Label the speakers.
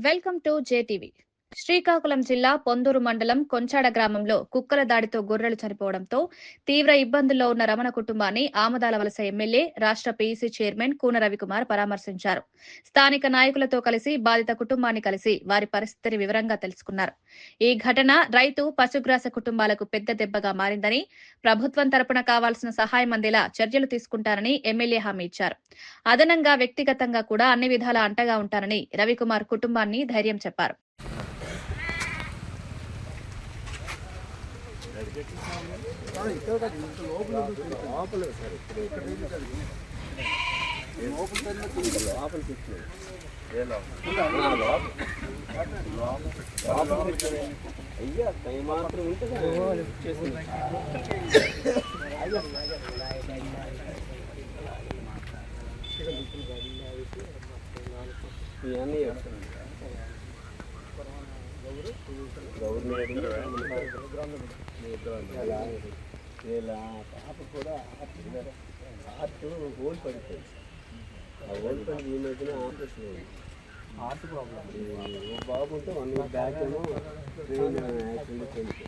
Speaker 1: Welcome to JTV. Srikakulam జిల్లా పొందూరు మండలం కొంచాడ గ్రామంలో కుక్కల దాడితో గొర్రెలు చనిపోవడంతో తీవ్ర ఇబ్బందుల్లో ఉన్న రమణ కుటుంబాన్ని ఆమదాల వలస ఎమ్మెల్యే, రాష్ట్ర పీఈసీ చైర్మన్ కూన రవికుమార్ పరామర్శించారు. స్థానిక నాయకులతో కలిసి బాధిత కుటుంబాన్ని కలిసి వారి పరిస్థితిని వివరంగా తెలుసుకున్నారు. ఈ ఘటన రైతు, పశుగ్రాస కుటుంబాలకు పెద్ద దెబ్బగా మారిందని, ప్రభుత్వం తరపున కావాల్సిన సహాయం అందేలా చర్యలు తీసుకుంటారని ఎమ్మెల్యే హామీ ఇచ్చారు. అదనంగా వ్యక్తిగతంగా కూడా అన్ని విధాలా అంటగా ఉంటానని రవికుమార్ కుటుంబాన్ని ధైర్యం చెప్పారు.
Speaker 2: అయ్యా మాత్రం ఉంటుంది ఇవన్నీ పాప కూడా హార్ట్ హోల్ పడిపోయింది. ఆ హోల్ పడి ఈ మధ్యన ఆపరేషన్ అయింది. హార్ట్ ప్రాబ్లం బాబు ఉంటే 1 వీక్ బ్యాక్ ఏమో ట్రైన్ యాక్సిడెంట్ చెందింది.